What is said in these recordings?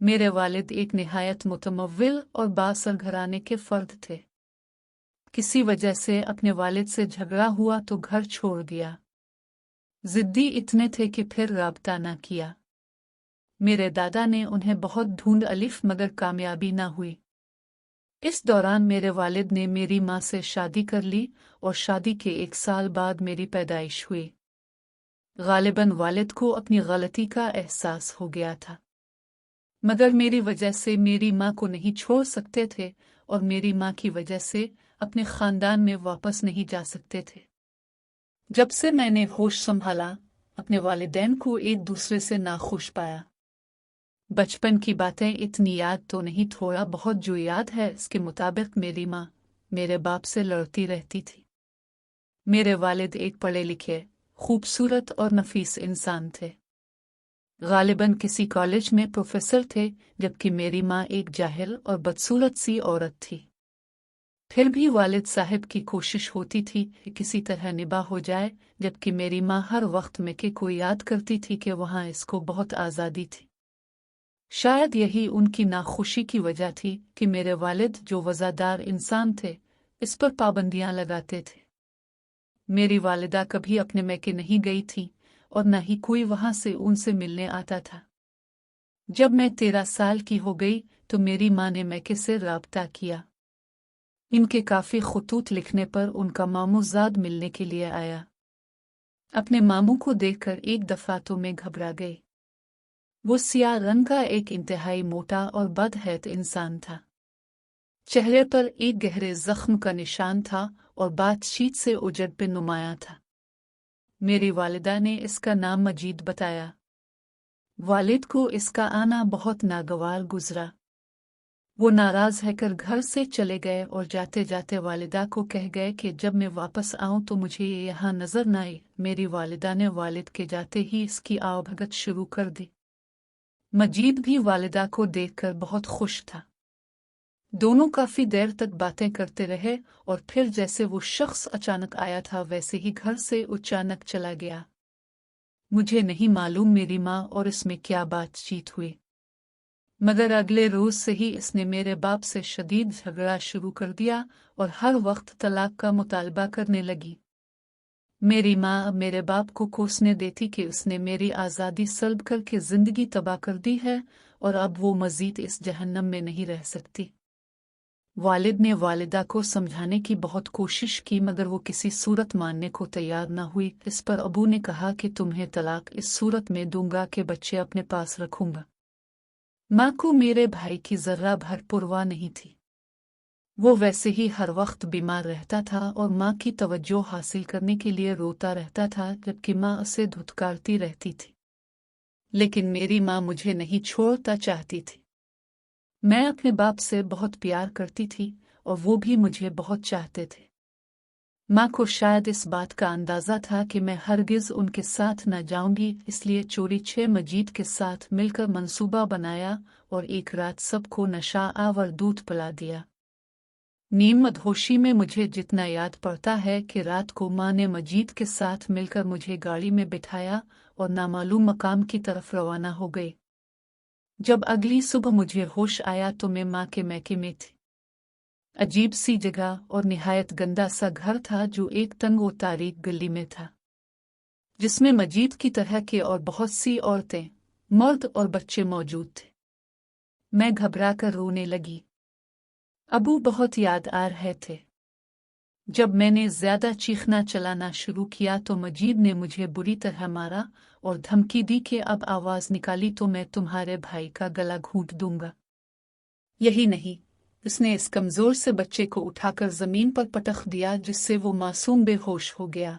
मेरे वालिद एक निहायत मुतमव्विल और बाअसर घराने के फर्द थे। किसी वजह से अपने वालिद से झगड़ा हुआ तो घर छोड़ दिया। जिद्दी इतने थे कि फिर राबता न किया। मेरे दादा ने उन्हें बहुत ढूंढ अलिफ मगर कामयाबी न हुई। इस दौरान मेरे वालिद ने मेरी माँ से शादी कर ली और शादी के 1 साल बाद मेरी पैदाइश हुई। गालिबन वालिद को अपनी गलती का एहसास हो गया था, मगर मेरी वजह से मेरी माँ को नहीं छोड़ सकते थे और मेरी माँ की वजह से अपने खानदान में वापस नहीं जा सकते थे। जब से मैंने होश संभाला, अपने वालिदैन को एक दूसरे से नाखुश पाया। बचपन की बातें इतनी याद तो नहीं, थोड़ा बहुत जो याद है इसके मुताबिक मेरी माँ मेरे बाप से लड़ती रहती थी। मेरे वालिद एक पढ़े लिखे, खूबसूरत और नफीस इंसान थे। गालिबन किसी कॉलेज में प्रोफेसर थे, जबकि मेरी माँ एक जाहिल और बदसूरत सी औरत थी। फिर भी वालिद साहब की कोशिश होती थी कि किसी तरह निभा हो जाए, जबकि मेरी माँ हर वक्त मेके को याद करती थी कि वहाँ इसको बहुत आज़ादी थी। शायद यही उनकी नाखुशी की वजह थी कि मेरे वालिद जो वज़ादार इंसान थे, इस पर पाबंदियां लगाते थे। मेरी वालिदा कभी अपने मैके नहीं गई थी और न ही कोई वहां से उनसे मिलने आता था। जब मैं 13 साल की हो गई तो मेरी माँ ने मैके से राब्ता किया। इनके काफ़ी खुतूत लिखने पर उनका मामूजाद मिलने के लिए आया। अपने मामू को देखकर एक दफ़ा तो मैं घबरा गई। वो सियाह रंग का एक इंतहाई मोटा और बदहैत इंसान था। चेहरे पर एक गहरे जख्म का निशान था और बातचीत से उजड़ पे नुमाया था। मेरी वालिदा ने इसका नाम मजीद बताया। वालिद को इसका आना बहुत नागवार गुजरा। वो नाराज रहकर घर से चले गए और जाते जाते वालिदा को कह गए कि जब मैं वापस आऊं तो मुझे ये यहाँ नजर न आए। मेरी वालिदा ने वालिद के जाते ही इसकी आवभगत शुरू कर दी। मजीद भी वालिदा को देखकर बहुत खुश था। दोनों काफी देर तक बातें करते रहे और फिर जैसे वो शख्स अचानक आया था वैसे ही घर से अचानक चला गया। मुझे नहीं मालूम मेरी माँ और इसमें क्या बातचीत हुई, मगर अगले रोज से ही इसने मेरे बाप से शदीद झगड़ा शुरू कर दिया और हर वक्त तलाक का मुतालबा करने लगी। मेरी माँ अब मेरे बाप को कोसने देती कि उसने मेरी आज़ादी सल्ब करके जिंदगी तबाह कर दी है और अब वो मजीद इस जहन्नम में नहीं रह सकती। वालिद ने वालिदा को समझाने की बहुत कोशिश की, मगर वो किसी सूरत मानने को तैयार न हुई। इस पर अबू ने कहा कि तुम्हें तलाक इस सूरत में दूंगा कि बच्चे अपने पास रखूंगा। माँ को मेरे भाई की जर्रा भर परवाह नहीं थी। वो वैसे ही हर वक्त बीमार रहता था और माँ की तवज्जो हासिल करने के लिए रोता रहता था, जबकि माँ उसे धुतकारती रहती थी। लेकिन मेरी माँ मुझे नहीं छोड़ता चाहती थी। मैं अपने बाप से बहुत प्यार करती थी और वो भी मुझे बहुत चाहते थे। माँ को शायद इस बात का अंदाज़ा था कि मैं हरगिज़ उनके साथ न जाऊंगी, इसलिए चोरी छे मजीद के साथ मिलकर मंसूबा बनाया और एक रात सबको नशा आवर दूध पिला दिया। नीम मदहोशी में मुझे जितना याद पड़ता है कि रात को माँ ने मजीद के साथ मिलकर मुझे गाड़ी में बिठाया और नामालूम मकाम की तरफ रवाना हो गई। जब अगली सुबह मुझे होश आया तो मैं माँ के मैके में थी। अजीब सी जगह और निहायत गंदा सा घर था जो एक तंग और तारीक गली में था, जिसमें मजीद की तरह के और बहुत सी औरतें, मर्द और बच्चे मौजूद थे। मैं घबरा कर रोने लगी। अबू बहुत याद आ रहे थे। जब मैंने ज्यादा चीखना चलाना शुरू किया तो मजीद ने मुझे बुरी तरह मारा और धमकी दी कि अब आवाज निकाली तो मैं तुम्हारे भाई का गला घूंट दूंगा। यही नहीं, उसने इस कमजोर से बच्चे को उठाकर जमीन पर पटक दिया, जिससे वो मासूम बेहोश हो गया।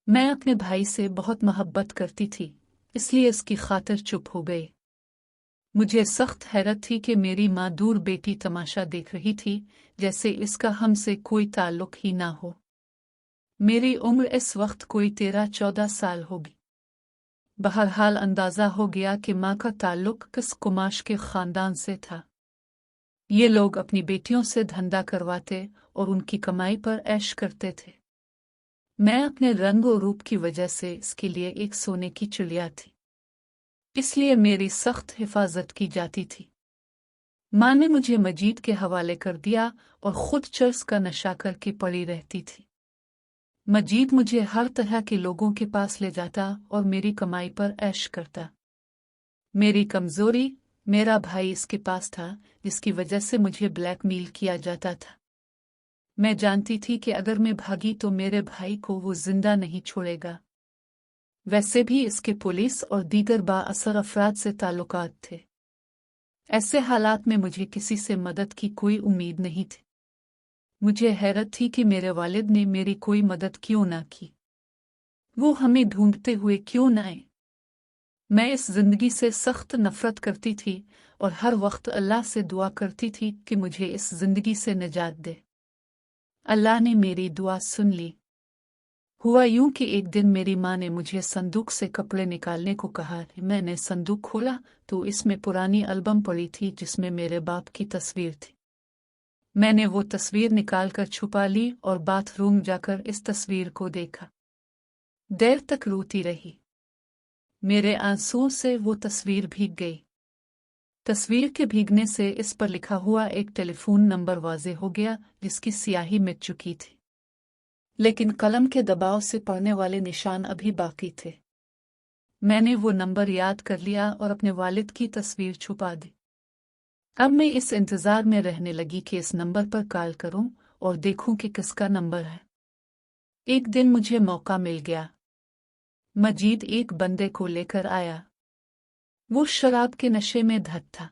मैं अपने भाई से बहुत मोहब्बत करती थी, इसलिए इसकी खातिर चुप हो गई। मुझे सख्त हैरत थी कि मेरी माँ दूर बेटी तमाशा देख रही थी, जैसे इसका हमसे कोई ताल्लुक ही ना हो। मेरी उम्र इस वक्त कोई 13-14 साल होगी। बहरहाल अंदाजा हो गया कि माँ का ताल्लुक किस कुमाश के खानदान से था। ये लोग अपनी बेटियों से धंधा करवाते और उनकी कमाई पर ऐश करते थे। मैं अपने रंग और रूप की वजह से इसके लिए एक सोने की चिड़िया थी। इसलिए मेरी सख्त हिफाजत की जाती थी। माँ ने मुझे मजीद के हवाले कर दिया और खुद चर्स का नशा करके पड़ी रहती थी। मजीद मुझे हर तरह के लोगों के पास ले जाता और मेरी कमाई पर ऐश करता। मेरी कमजोरी मेरा भाई इसके पास था, जिसकी वजह से मुझे ब्लैकमेल किया जाता था। मैं जानती थी कि अगर मैं भागी तो मेरे भाई को वो जिंदा नहीं छोड़ेगा। वैसे भी इसके पुलिस और दीगर बाअसर अफराद से ताल्लुकात थे। ऐसे हालात में मुझे किसी से मदद की कोई उम्मीद नहीं थी। मुझे हैरत थी कि मेरे वालिद ने मेरी कोई मदद क्यों ना की। वो हमें ढूंढते हुए क्यों न आए। मैं इस जिंदगी से सख्त नफरत करती थी और हर वक्त अल्लाह से दुआ करती थी कि मुझे इस जिंदगी से निजात दे। अल्लाह ने मेरी दुआ सुन ली। हुआ यूं कि एक दिन मेरी माँ ने मुझे संदूक से कपड़े निकालने को कहा। मैंने संदूक खोला तो इसमें पुरानी एल्बम पड़ी थी जिसमें मेरे बाप की तस्वीर थी। मैंने वो तस्वीर निकालकर छुपा ली और बाथरूम जाकर इस तस्वीर को देखा। देर तक रोती रही। मेरे आंसुओं से वो तस्वीर भीग गई। तस्वीर के भीगने से इस पर लिखा हुआ एक टेलीफोन नंबर वाज़े हो गया जिसकी स्याही मिट चुकी थी, लेकिन कलम के दबाव से पढ़ने वाले निशान अभी बाकी थे। मैंने वो नंबर याद कर लिया और अपने वालिद की तस्वीर छुपा दी। अब मैं इस इंतज़ार में रहने लगी कि इस नंबर पर कॉल करूं और देखूं कि किसका नंबर है। एक दिन मुझे मौका मिल गया। मजीद एक बंदे को लेकर आया। वो शराब के नशे में धत था।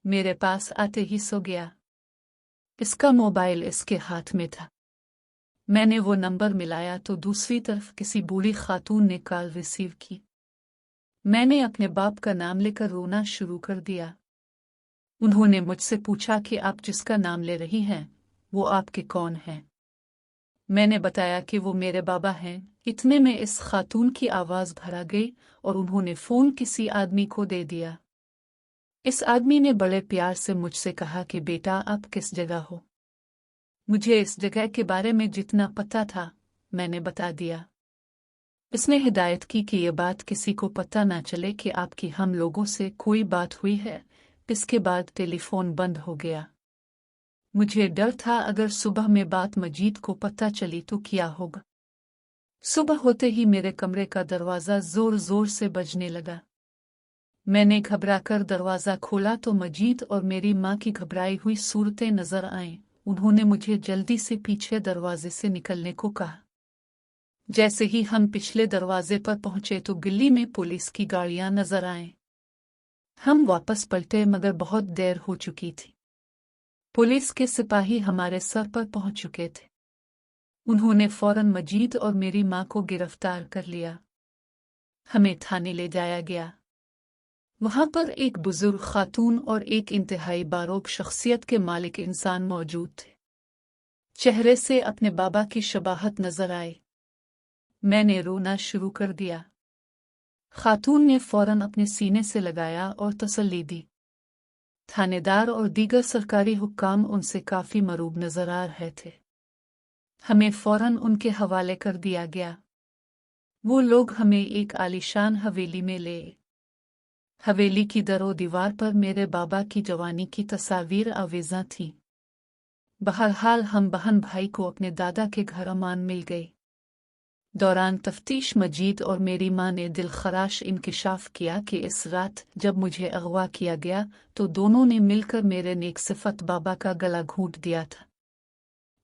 मेरे पास आते ही सो गया। इसका मोबाइल इसके हाथ में था। मैंने वो नंबर मिलाया तो दूसरी तरफ किसी बूढ़ी खातून ने कॉल रिसीव की। मैंने अपने बाप का नाम लेकर रोना शुरू कर दिया। उन्होंने मुझसे पूछा कि आप जिसका नाम ले रही हैं वो आपके कौन हैं। मैंने बताया कि वो मेरे बाबा हैं। इतने में इस खातून की आवाज़ भरा गई और उन्होंने फ़ोन किसी आदमी को दे दिया। इस आदमी ने बड़े प्यार से मुझसे कहा कि बेटा आप किस जगह हो। मुझे इस जगह के बारे में जितना पता था मैंने बता दिया। इसने हिदायत की कि ये बात किसी को पता ना चले कि आपकी हम लोगों से कोई बात हुई है। इसके बाद टेलीफोन बंद हो गया। मुझे डर था अगर सुबह में बात मजीद को पता चली तो क्या होगा। सुबह होते ही मेरे कमरे का दरवाज़ा ज़ोर ज़ोर से बजने लगा। मैंने घबराकर दरवाज़ा खोला तो मजीद और मेरी माँ की घबराई हुई सूरतें नज़र आईं। उन्होंने मुझे जल्दी से पीछे दरवाजे से निकलने को कहा। जैसे ही हम पिछले दरवाजे पर पहुंचे तो गली में पुलिस की गाड़ियां नजर आईं। हम वापस पलटे मगर बहुत देर हो चुकी थी। पुलिस के सिपाही हमारे सर पर पहुंच चुके थे। उन्होंने फौरन मजीद और मेरी माँ को गिरफ्तार कर लिया। हमें थाने ले जाया गया। वहां पर एक बुजुर्ग खातून और एक इंतहाई बारोक शख्सियत के मालिक इंसान मौजूद थे। चेहरे से अपने बाबा की शबाहत नजर आई। मैंने रोना शुरू कर दिया। खातून ने फौरन अपने सीने से लगाया और तसल्ली दी। थानेदार और दीगर सरकारी हुक्काम उनसे काफी मरूब नजर आ रहे थे। हमें फौरन उनके हवाले कर दिया गया। वो लोग हमें एक आलीशान हवेली में ले। हवेली की दरो दीवार पर मेरे बाबा की जवानी की तस्वीर आवेज़ां थीं। बहरहाल हम बहन भाई को अपने दादा के घर अमान मिल गए। दौरान तफ्तीश मजीद और मेरी माँ ने दिलखराश इंकिशाफ किया कि इस रात जब मुझे अगवा किया गया तो दोनों ने मिलकर मेरे नेक सिफत बाबा का गला घूंट दिया था।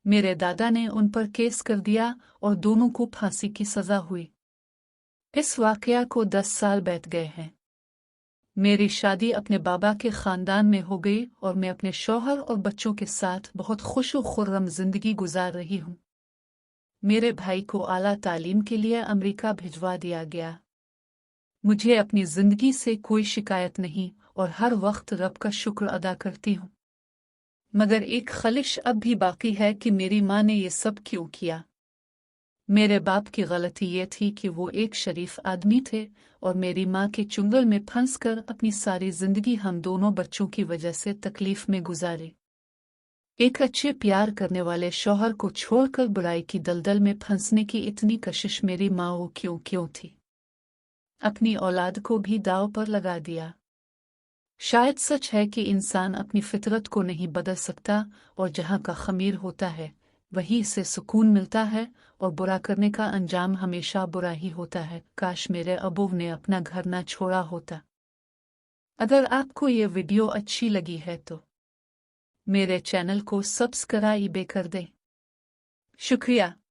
मेरे दादा ने उन पर केस कर दिया और दोनों को फांसी की सजा हुई। इस वाकया को 10 साल बीत गए हैं। मेरी शादी अपने बाबा के खानदान में हो गई और मैं अपने शौहर और बच्चों के साथ बहुत खुश और खुर्रम जिंदगी गुजार रही हूँ। मेरे भाई को आला तालीम के लिए अमेरिका भिजवा दिया गया। मुझे अपनी जिंदगी से कोई शिकायत नहीं और हर वक्त रब का शुक्र अदा करती हूँ। मगर एक खलिश अब भी बाकी है कि मेरी माँ ने ये सब क्यों किया। मेरे बाप की गलती ये थी कि वो एक शरीफ आदमी थे और मेरी माँ के चुंगल में फंसकर अपनी सारी जिंदगी हम दोनों बच्चों की वजह से तकलीफ में गुजारी। एक अच्छे प्यार करने वाले शौहर को छोड़कर बुराई की दलदल में फंसने की इतनी कशिश मेरी माँ को क्यों थी। अपनी औलाद को भी दांव पर लगा दिया। शायद सच है कि इंसान अपनी फितरत को नहीं बदल सकता और जहाँ का खमीर होता है वहीं से सुकून मिलता है और बुरा करने का अंजाम हमेशा बुरा ही होता है। काश मेरे अबू ने अपना घर ना छोड़ा होता। अगर आपको ये वीडियो अच्छी लगी है तो मेरे चैनल को सब्सक्राइब कर दें। शुक्रिया।